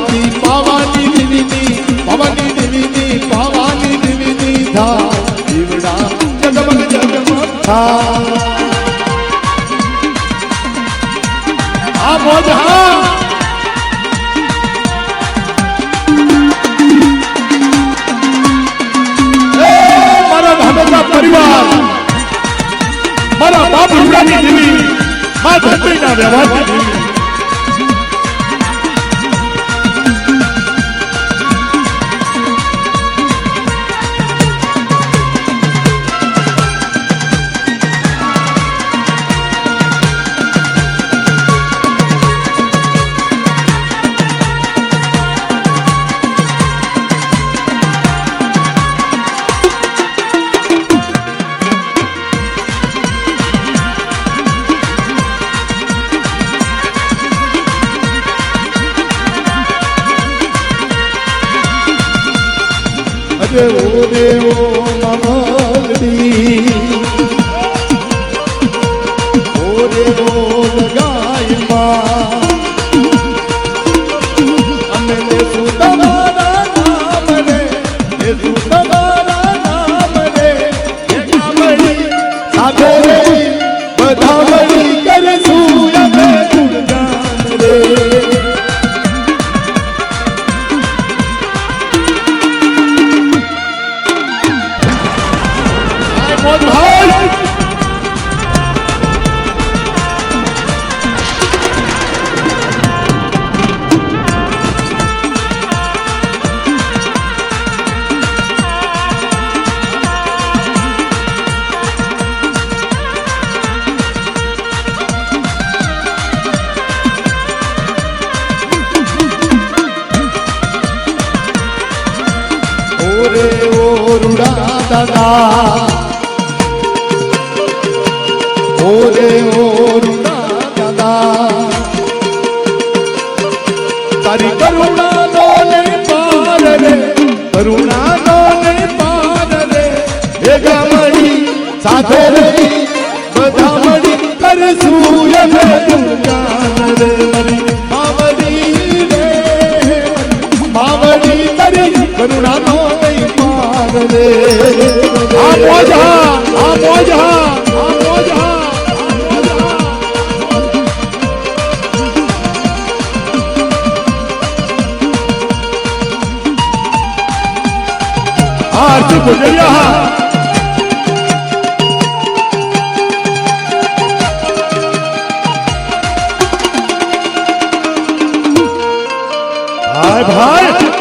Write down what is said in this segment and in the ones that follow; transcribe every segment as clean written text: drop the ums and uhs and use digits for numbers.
પાવાની પાવાની દેવીની પાવાની દેવીની પાવાની દેવીની ધા દીવડા જગમગ જગમગ થા આ મોજ હા મારા ધામેરા પરિવાર મારા બાપ રૂડાની દેવી મા ધરતીના વ્યવહારની દેવી દેવો દેવો મમલડી ઓ દેવો ગાયમાં અમે લેસુ તમારા નામ રે લેસુ તમારા નામ રે ગામડી સાથે રે બધા મળી કરશું અમે ગુણગાન રે ઓરે ઓરુડા દાદા તારી કરુણા નો ને પાર રે કરુણા નો ને પાર રે ભેગા મળી સાથે રહી બધા મળી કરશું અમે ગુણગાન રે માવડી રે માવડી કરી કરુણા નો નહીં પાર રે આ મોજ હા આ મોજ હા આ મોજ હા आरती गुजरिया हाय भाई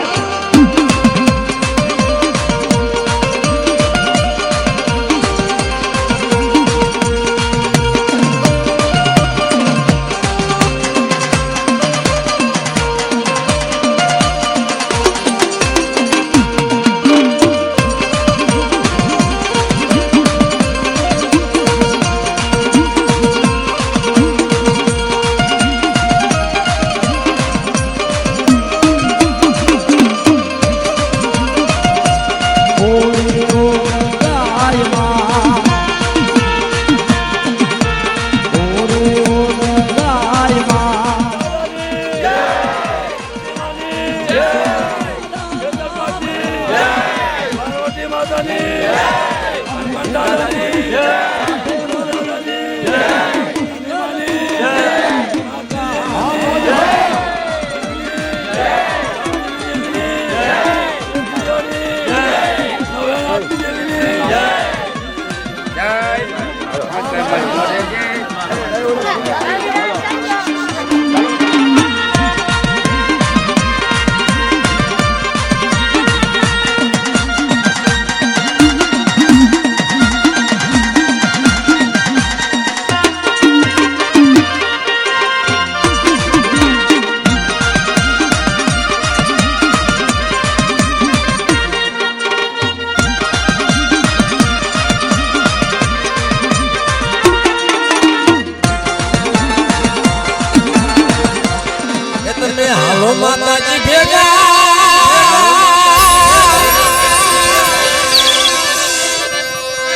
માતાજી ભેગા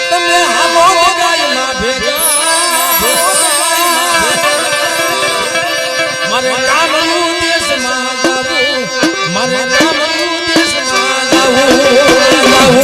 તમે હાલો ગાયના ભેગા મારે કામનું દેશમાં જાવું મારે જાવું દેશમાં જાવું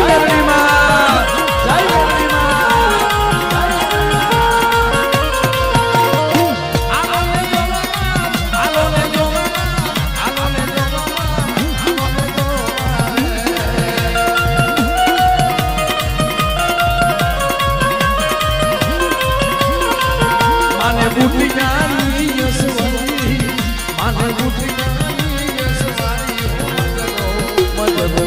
મેરડી માં જય મેરડી માં હાલો ને જોવા હાલો ને જોવા માને બુટી નાની યસવારી માને બુટી નાની યસવારી મદરો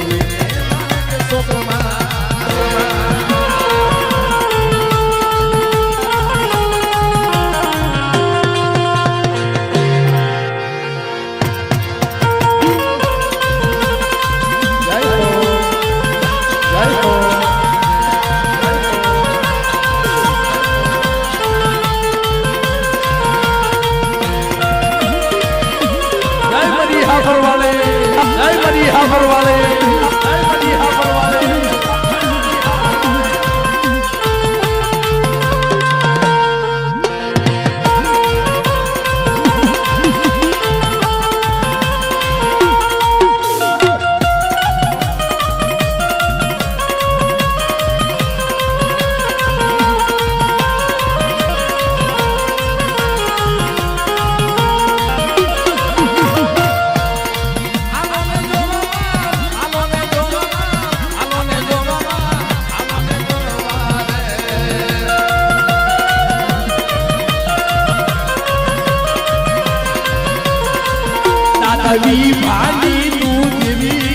દાદાવી ભાની તું દેવી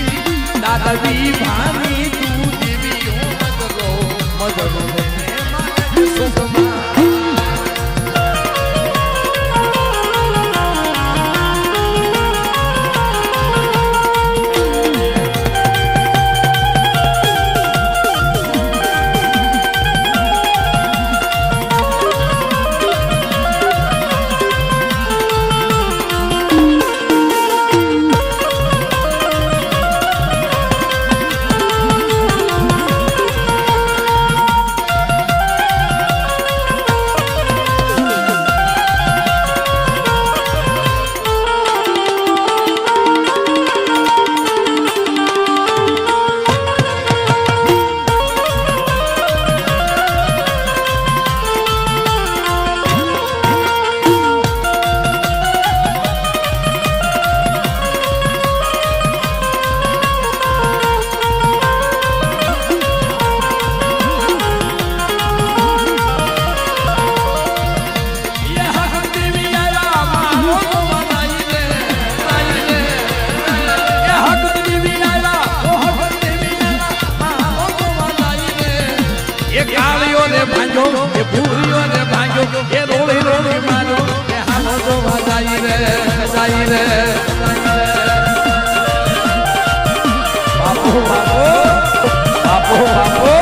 દાદાવી ભાની તું દેવી મદરો મદરો ને માને સુખમાં એ ભૂરીઓ ને ભાંજો એ રોળી રોળી મારો એ હાલો જોવા જાય રે બાપો બાપો બાપો બાપો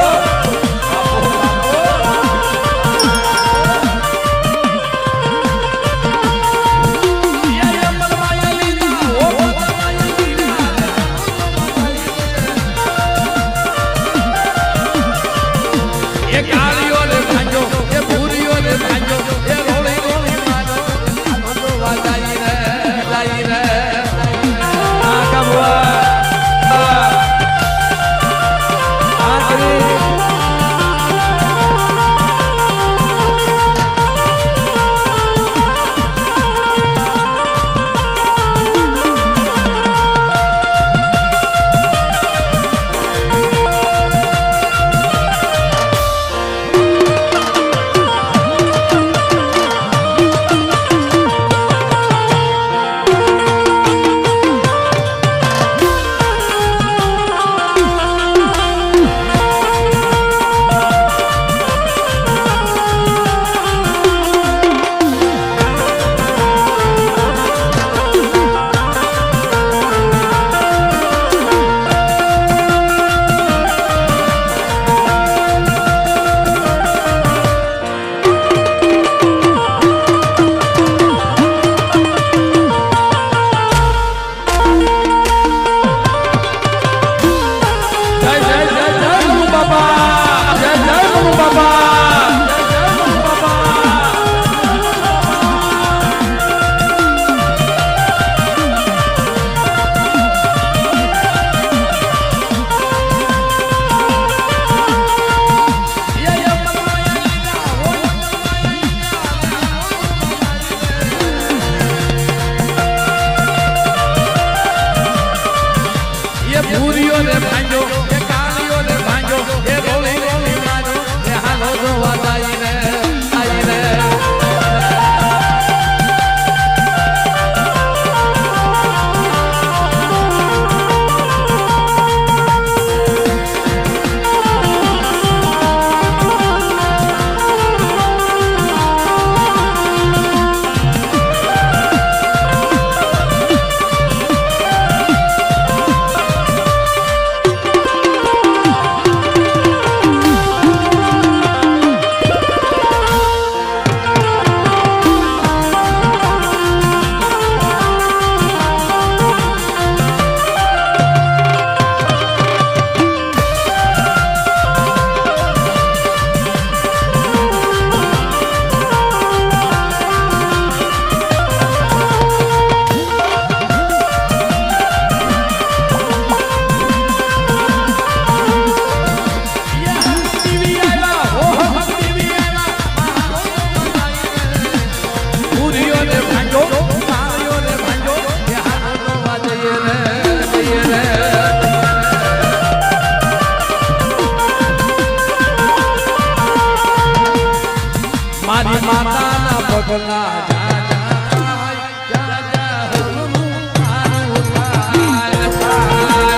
માતાના પગલા જા જા થાય, જા જા હરનું મારું થાય, થાય.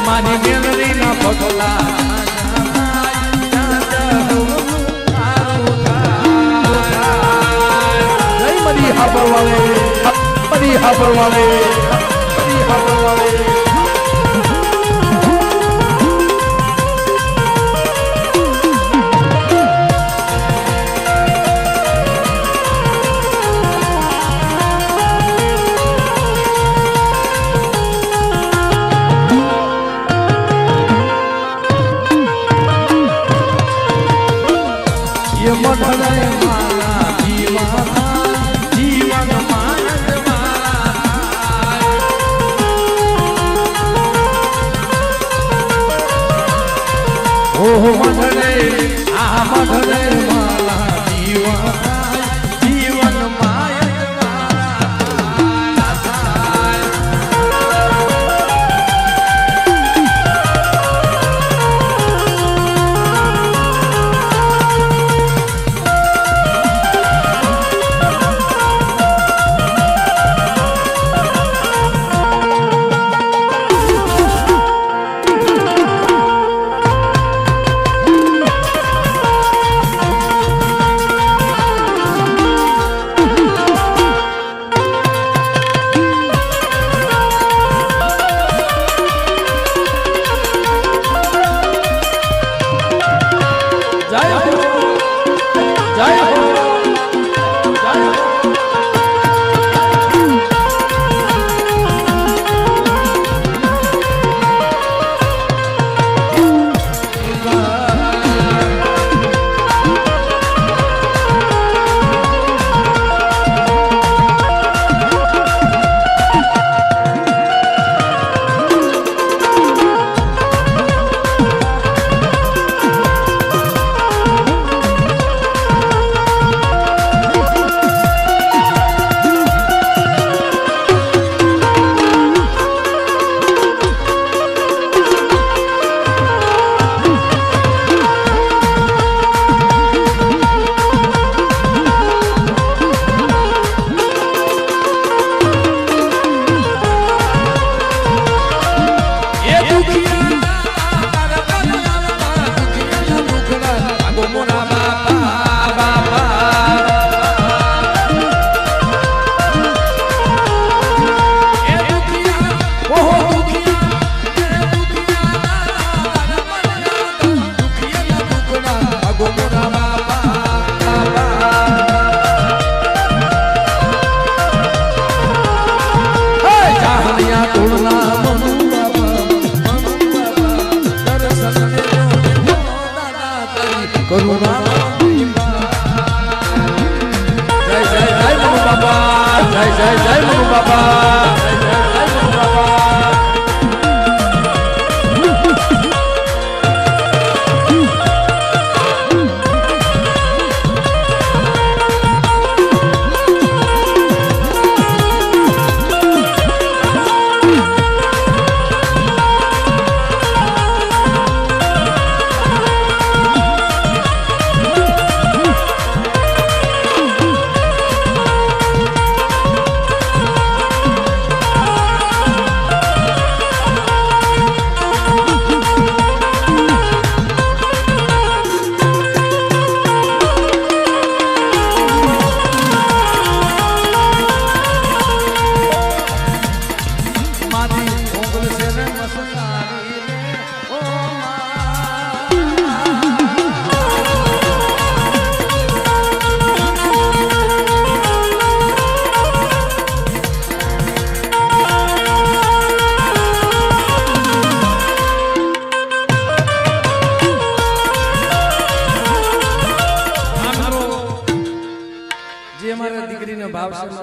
મારી મેલડીના પગલા જા જા થાય, જા જા હરનું મારું થાય. જય મરી હાબરવાળે, મરી હાબરવાળે, મરી હાબરવાળે.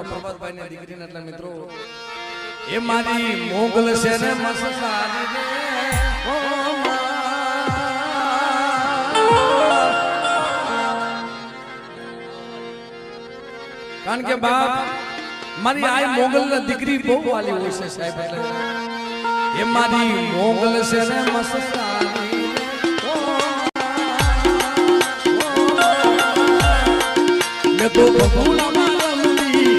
પ્રભાતભાઈ ની દીકરીને એટલે મિત્રો એ મારી મોગલ છે ને મસલાની રે ઓ કારણ કે બાપ મારી આ મોગલ ની દીકરી બહુ વાલી હોય છે સાહેબ એટલે એ મારી મોગલ છે ને મસલાની મેં તો બગુડામાં રમતી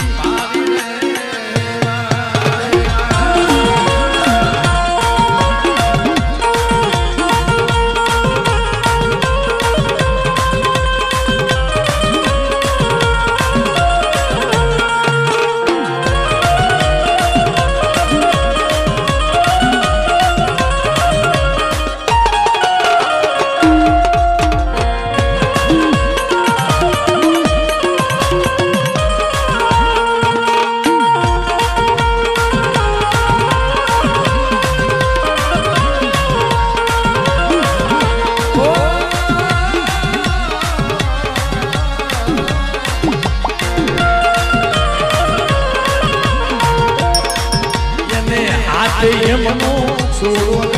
મારી રે એમનો છોડો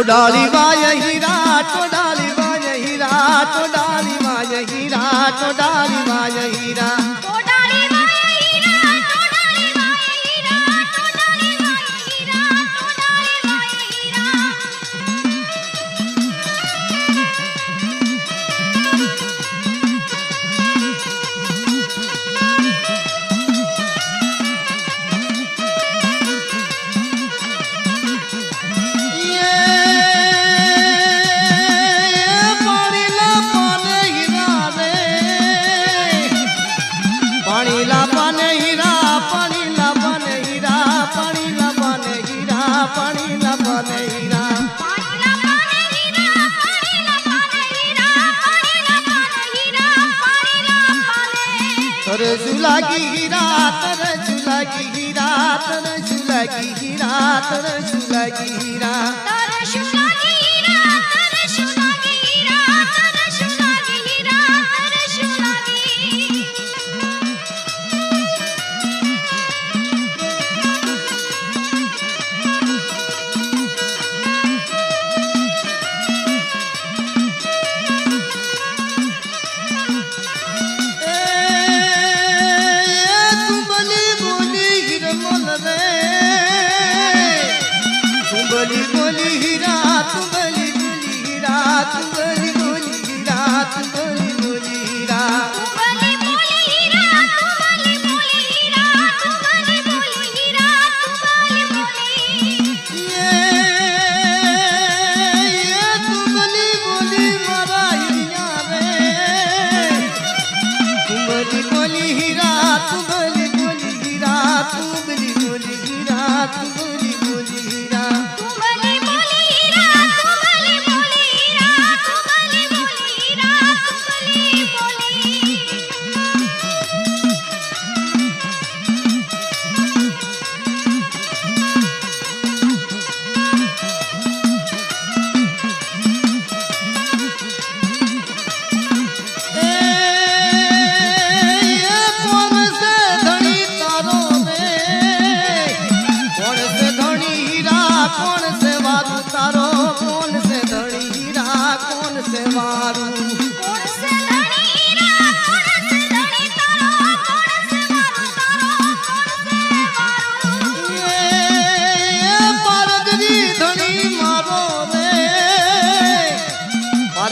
डाली बाय हीरा तो डाली बाय हीरा तो डाली बाय हीरा तो डाली बाय हीरा तो डाली बाय हीरा तो डाली बाय हीरा तो डाली बाय हीरा तो डाली बाय हीरा तरजुला की हीरा तरजुला की हीरा तरजुला की हीरा तरजुला की हीरा तरजुला की हीरा तरजुला की हीरा तरजुला की हीरा तरजुला की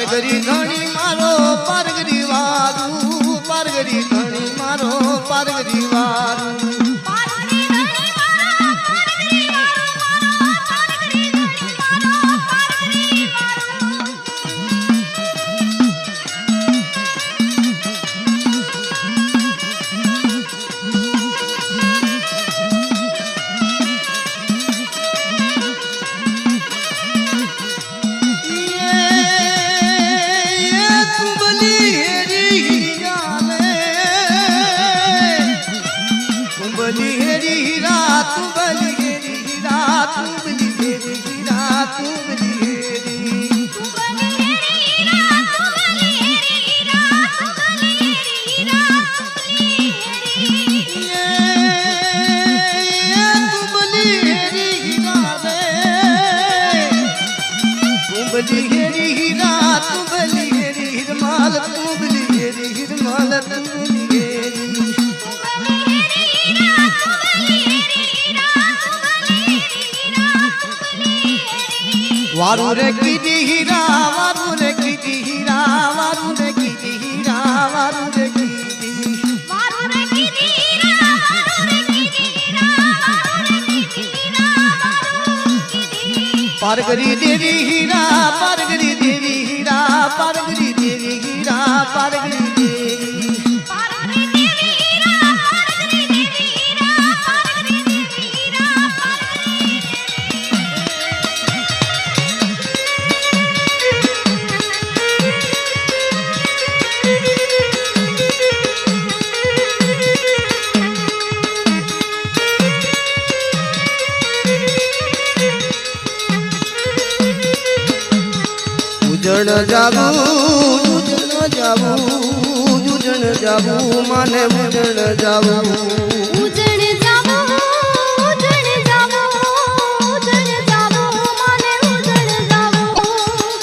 परगरी धणी मारो परगरी वारू परगरी धणी मारो परगरी वारू હિરમાલ તુંબલી હેરી હિરમાલ તુંબલી હેરી વારું રે કીધી હીરા વારું રે કીધી હીરા વારું રે કીધી હીરા વારું રે કીધી પારગરી દેવી હીરા પારગરી દેવી હીરા પારગરી દેવી હીરા પારગરી દેવી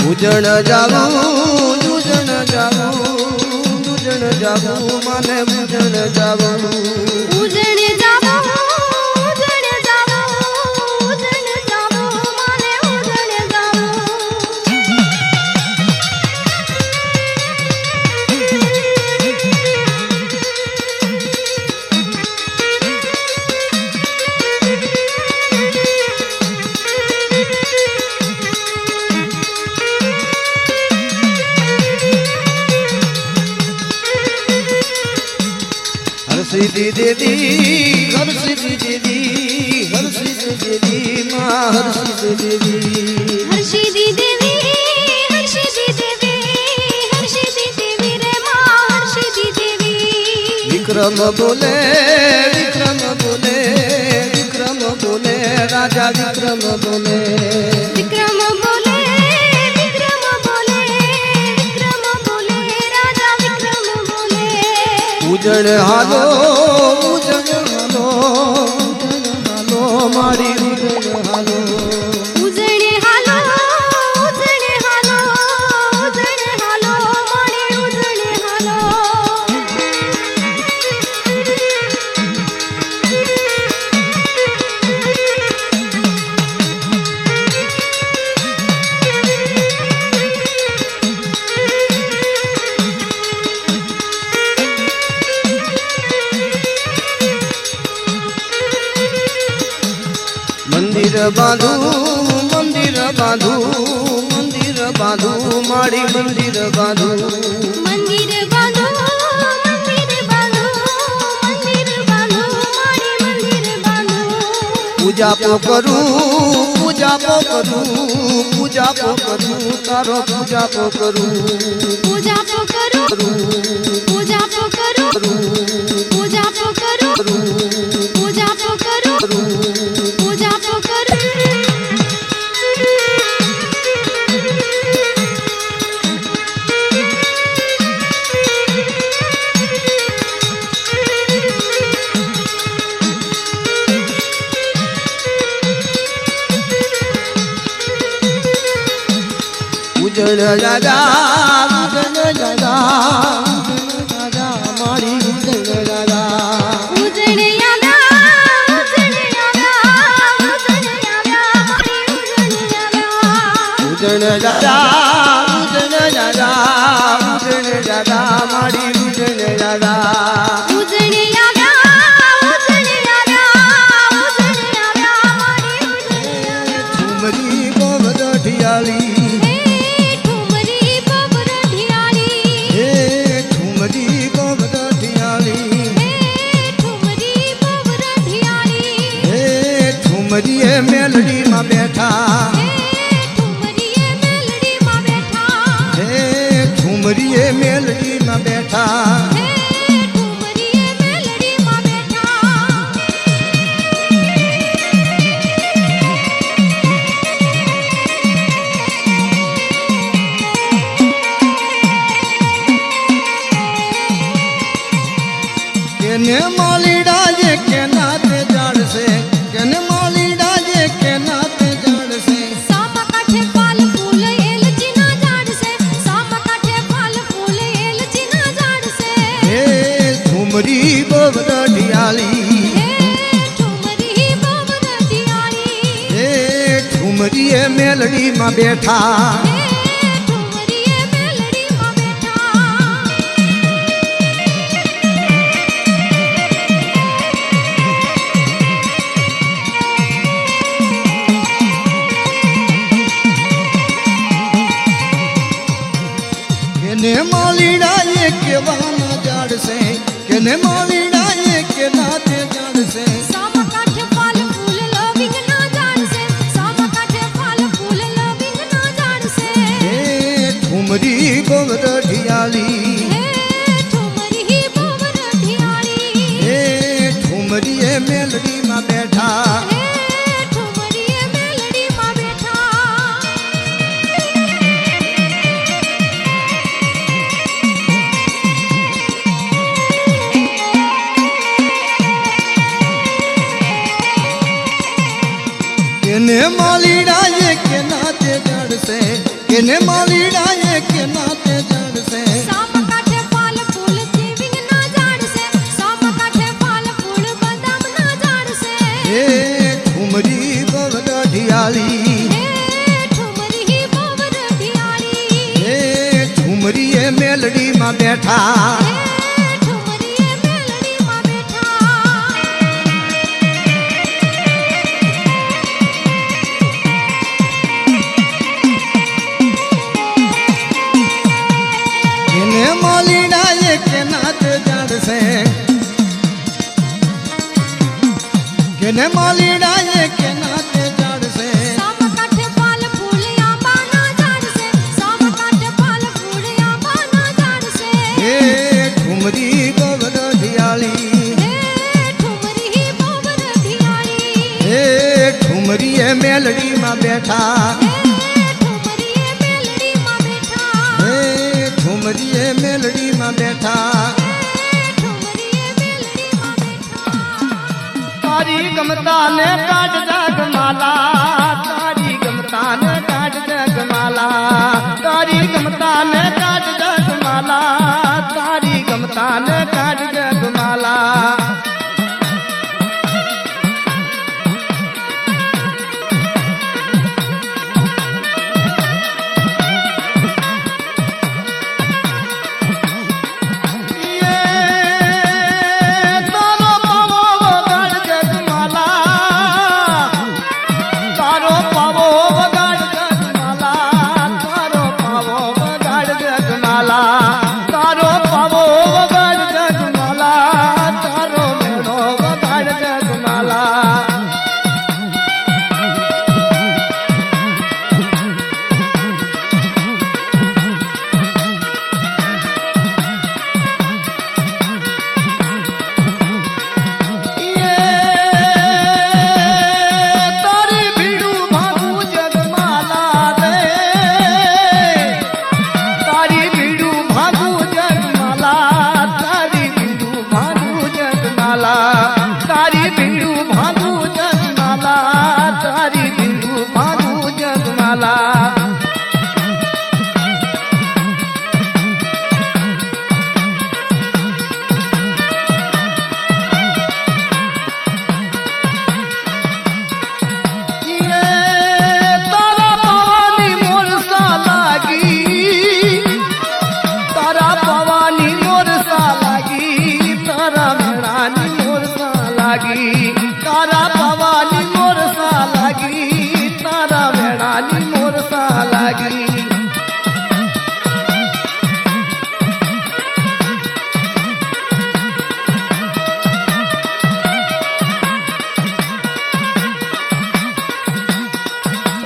ઉજણ જાવું માને ઉજણ જાવું ઉજણ જાવું માને ઉજણ જાવું હરસિદ્ધિ દેવી હરસિદ્ધિ દેવી હરસિદ્ધિ દેવી માં હરસિદ્ધિ દેવી હર્ષિદ્ધિ દેવી હર્ષિદ્ધિ દેવી હર્ષિદ્ધિ દેવી રે માં હર્ષિદ્ધિ દેવી વિક્રમ બોલે વિક્રમ બોલે વિક્રમ બોલે રાજા વિક્રમ બોલે વિક્રમ બોલે વિક્રમ બોલે વિક્રમ બોલે રાજા વિક્રમ બોલે ઉજણ હાલો ઉજણ હાલો ઉજણ હાલો મારી ઉજણ હાલો ઉજણે હાલો ઉજણે હાલો ઉજણે હાલો મારી ઉજણે હાલો મંદિર બાંધું મંદિર બાંધું મંદિર બાંધું મારી મંદિર બાંધું મંદિર બાંધો મંદિર બાંધો મંદિર બાંધો મારી મંદિર બાંધો પૂજા પો કરું પૂજા પો કરું પૂજા પો કરું તારો પૂજા પો કરું પૂજા તો કરો પૂજા તો કરો પૂજા તો કરો પૂજા તો કરો પૂજા તો કરો ઉજળ રાજા ઉજળ રાજા ઉજળ રાજા મારી ઉજળ રાજા ઉજણે આવ્યા ઉજણે આવ્યા ઉજણે આવ્યા મારી ઉજણે આવ્યા ઉજળ રાજા ઉજળ રાજા ઉજળ રાજા મારી ઉજળ રાજા ઉજણે આવ્યા ઉજણે આવ્યા ઉજણે આવ્યા મારી ઉજણે આવ્યા ઠુમરી ગોવદ ઠિયાળી ઠુમરી બબર ઢિયાળી હે ઠુમરી ગોવદ ઠિયાળી ઠુમરી બબર ઢિયાળી હે ઠુમરી એ મેલડીમાં બેઠા ઠુમરીએ મેલડીમાં બેઠા હે ઠુમરી એ મેલડીમાં બેઠા ઠુમરીએ મેલડીમાં બેઠા કેને માલીડા જે કેના તે જાણશે કેને માલીડા જે કેના તે જાણશે સામા કાંઠે ફાલ ફૂલ એલચીના ઝાડ છે સામા કાંઠે ફાલ ફૂલ ठुमरी गोबर ढियाली ठुमरी बोबर ढियाली ठुमरी मेलड़ी में बैठा ठुमरी मेलड़ी में बैठा केने मालीड़ा ये के वाना जाड़ से केने मालीड़ा ये के नाते जाड़ से सामा काठे फल फूल लविंग ना जाड़ से सामा काठे फल फूल लविंग ना जाड़ से ठुमरी गोबर ढियाली ठुमरी बोबर ढियाली ठुमरी मेलड़ी में बैठा ठुमरी मेलड़ी में बैठा केने मालीड़ा ये के नाते जड़ से केने मालीड़ा ये के नाते जड़ से सामा काठे फल फूल जीविंग ना जाड़ से सामा काठे फल फूल बादाम ना जाड़ से ठुमरी गोबर ढियाली ठुमरी बोबर ढियाली ठुमरी मेलड़ी में बैठा ठुमरी मेलड़ी में बैठा केने मालीड़ा ये के नाते जड़ से केने मालीड़ा ये के नाते जड़ से सामा काठे फल फूल आंबा ना जाड़ से सामा काठे फल फूल आंबा ना जाड़ से ठुमरी गोबर ढियाली ठुमरी बोबर ढियाली ठुमरी मेलड़ी में बैठा ठुमरी मेलड़ी में बैठा ठुमरी मेलड़ी में बैठा ठुमरी मेलड़ी में बैठा तारी गमता ने काट जगमाला तारी गमता ने काट जगमाला तारी गमता ने काट जगमाला तारी गमता ने काट जगमाला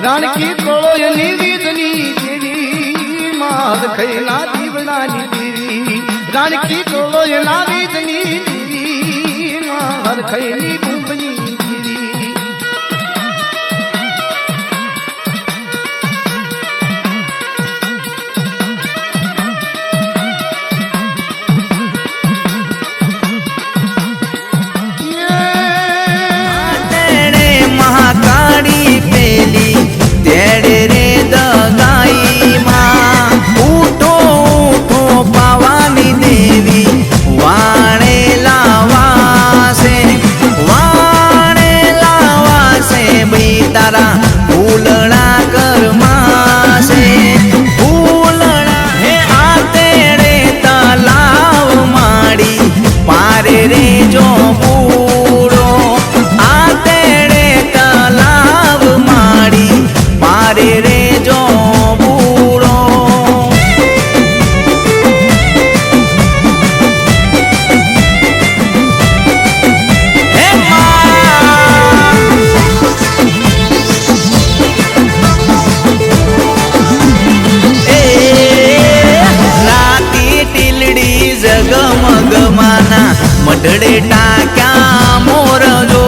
રાણકી કોળોયની વીજની જેવી માદ ખૈના દીવડાની દેવી રાણકી કોળોયના વીજની દેવી માદ ખૈની કુંભની દેવી महाकाड़ी पेली तेरे रे दगाई माँ उठो उठो पावानी देवी वाणेला મઢડે ટાક્યા મોર જો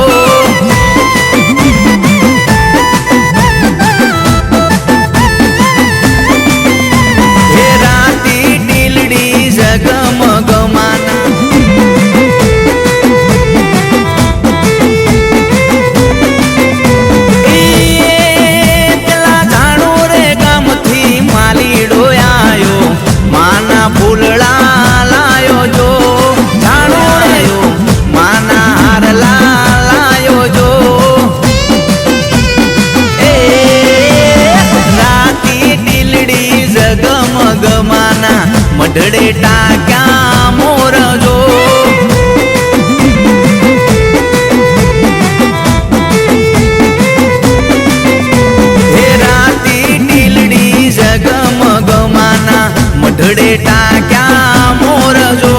હે રાતી ટીલડી જગમગમાના ફૂલડા લાયો જો જાણો માના હાર લાયો જો એ રાતી ટીલડી જગમગમાના મઢડે ટાક્યા મોર જો હે રાતી ટીલડી જગમગમાના મઢડે ટાક્યા મોર જો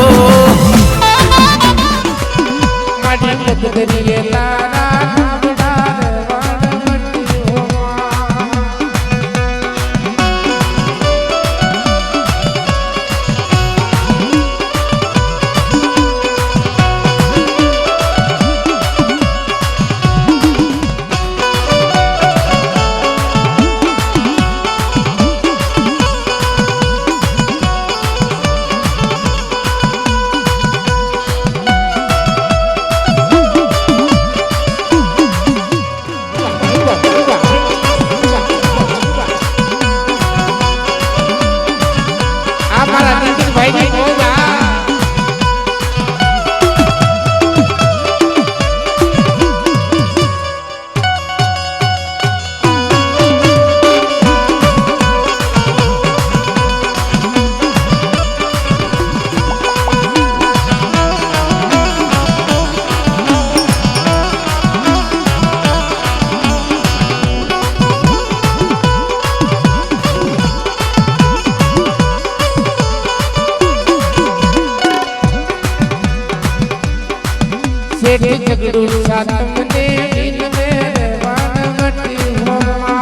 झगड़ू सातम ने दिल में वानवटी होमा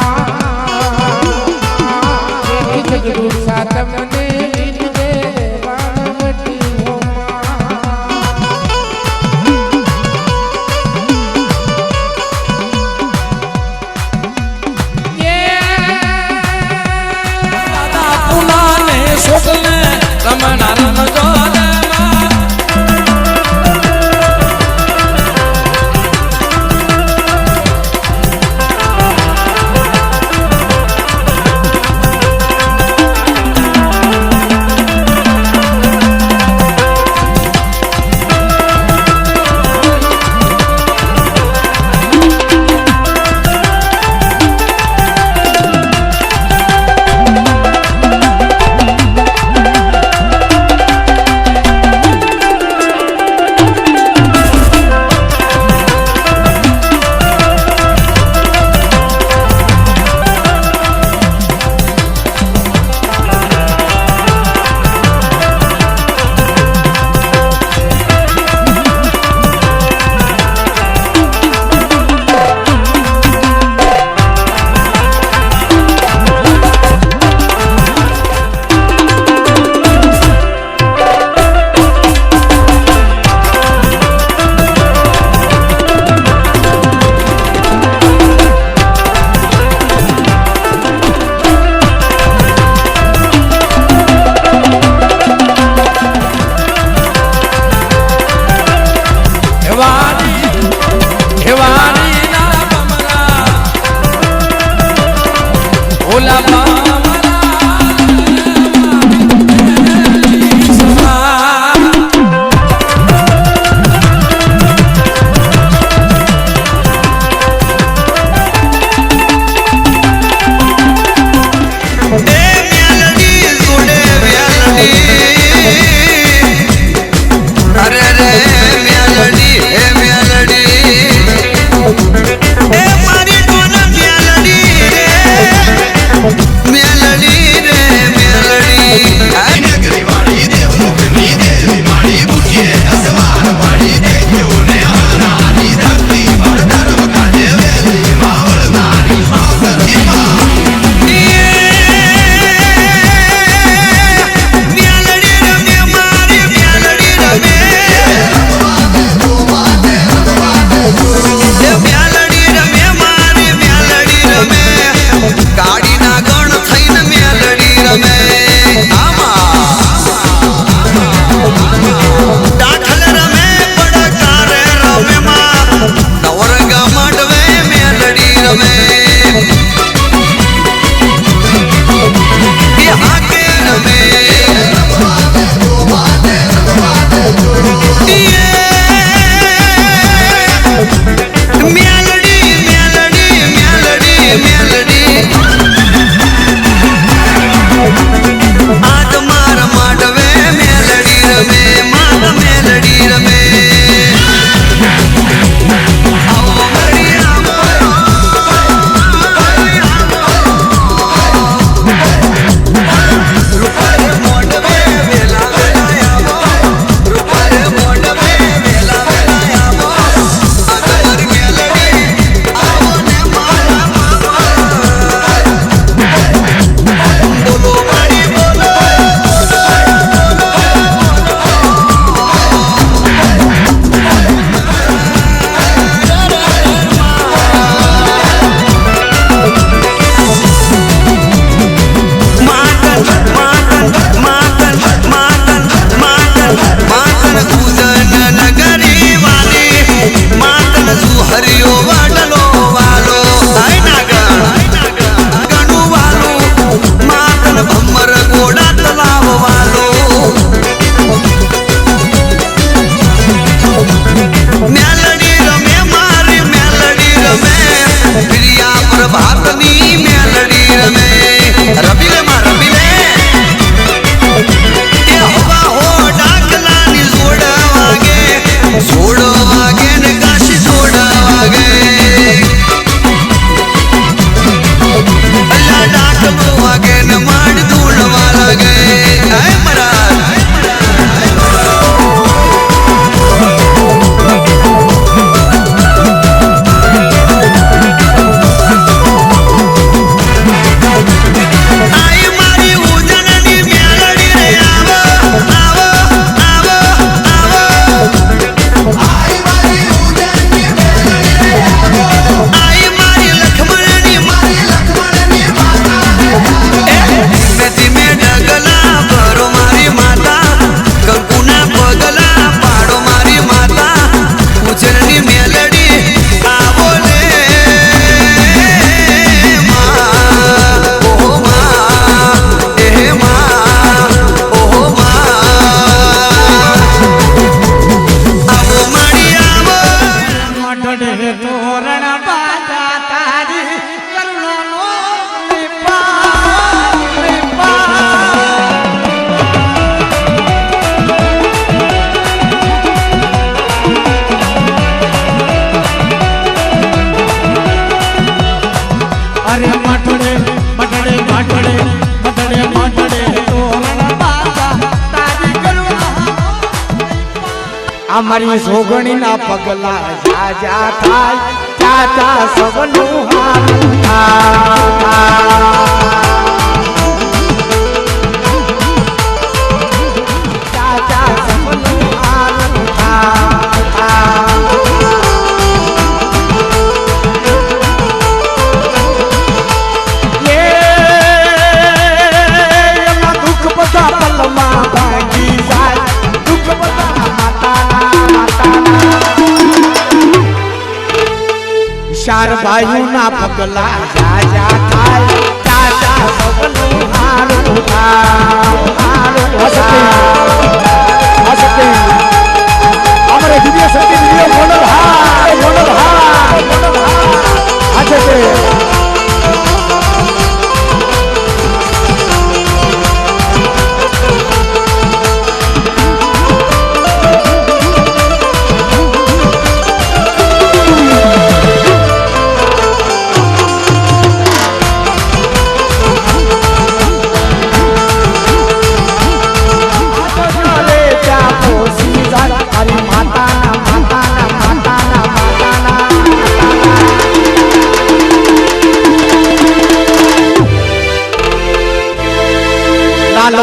झगड़ू सातम ने दिल में वानवटी होमा ये दादा पुना ने सोचले रमना रमजो અમારી સોગણીના પગલા જા જા થાય ચાચા સબનું હારું ચાચા સબનું હારું એમાં દુઃખ બધા પલમાં ભાંગી જાય દુઃખ બધા ચાર ભાઈઓના પગલા જા જા થાય ચાચા સબનું હારું અમારે દિવ્ય શક્તિ દિવ્ય મોડલ આ છે તે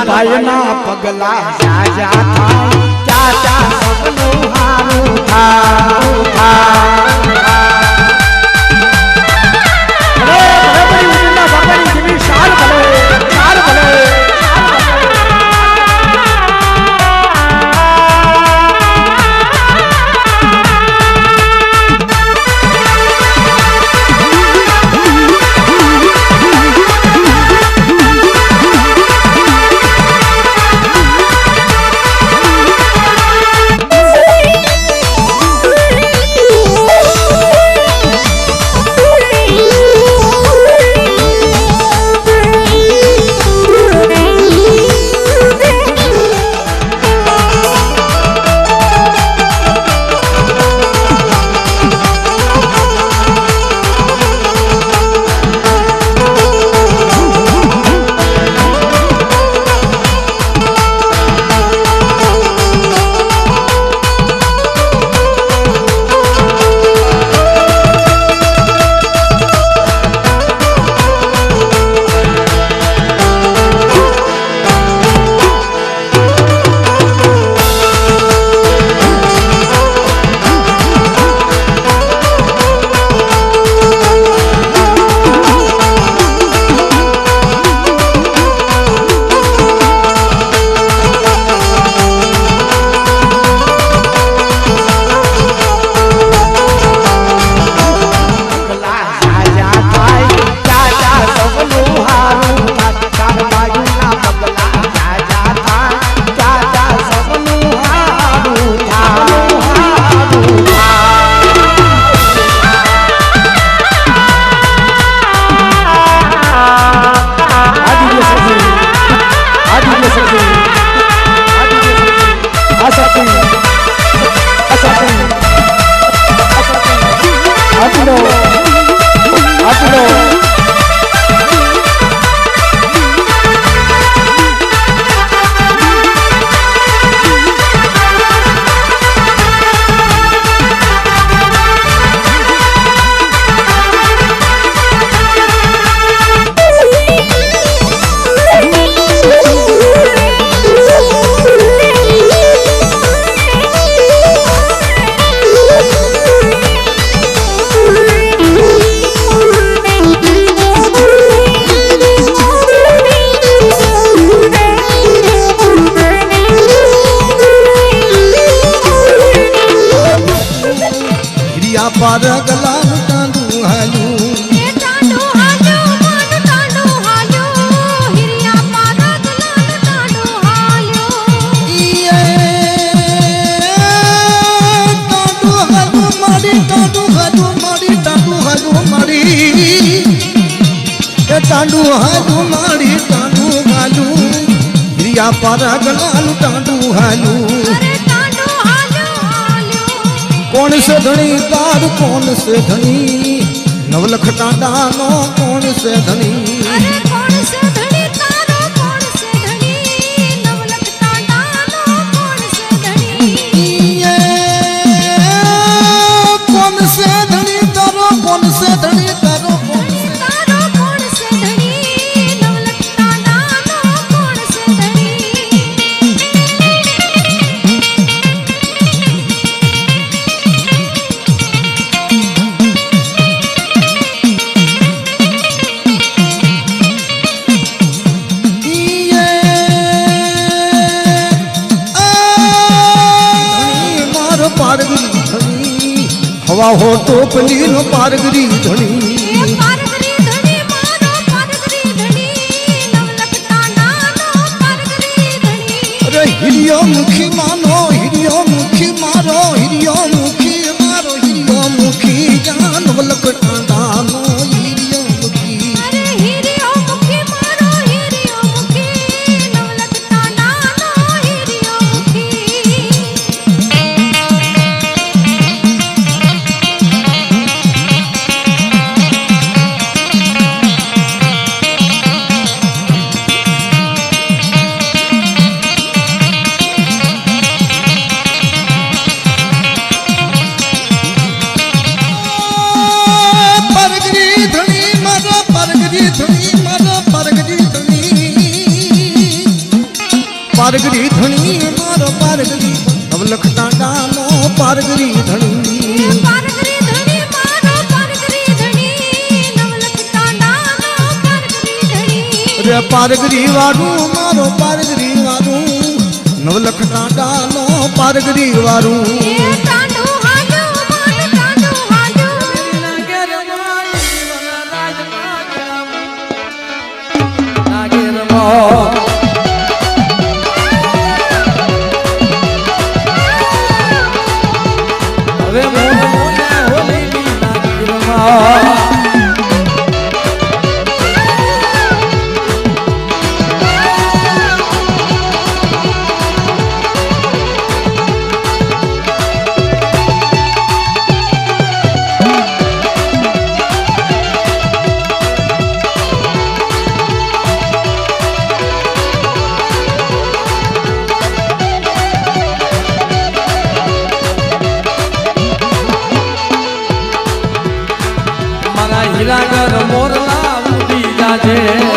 ભાઈના પગલા જા જા થાય ચાચા સબનું હારું टांडू हालू मारी टांडू हालू हिरिया पारा गलालू टांडू हालू कौन से धनी तार कौन से धनी नवलख टांडा नो कौन से धनी પારગરી ધણી હવા હો ટોપલી નો પારગરી ધણી પારગરી ધણી મારો પારગરી ધણી નવલખ ટાંડાનો પારગરી ધણી અરે હિરિયો મુખી માનો હિરિયો મુખી મારો હિરિયો મુખી મારો હિરિયો મુખી જાન નવલખ ટાંડાનો હિરિયો મુખી અરે હીરિયો મુખી મારો હીરિયો મુખી નવલખ ટાંડાનો હીરિયો મુખી પારગરી ધણી મારો પારગરી ધણી મારો પારગરી ધણી પારગરી ધણી મારો પારગરી નવલખ ટાંડાનો પારગરી ધણી પારગરી ધણી મારો પારગરી ધણી નવલખ ટાંડાનો પારગરી ધણી રે પારગરી વાળું મારો પારગરી વાળું નવલખ ટાંડાનો પારગરી વાળું એ ટાંડો હાજો મારો ટાંડો હાજો હવે હોલીની નાગીરમાં હીરાગર મોરલા ઉડી જાજે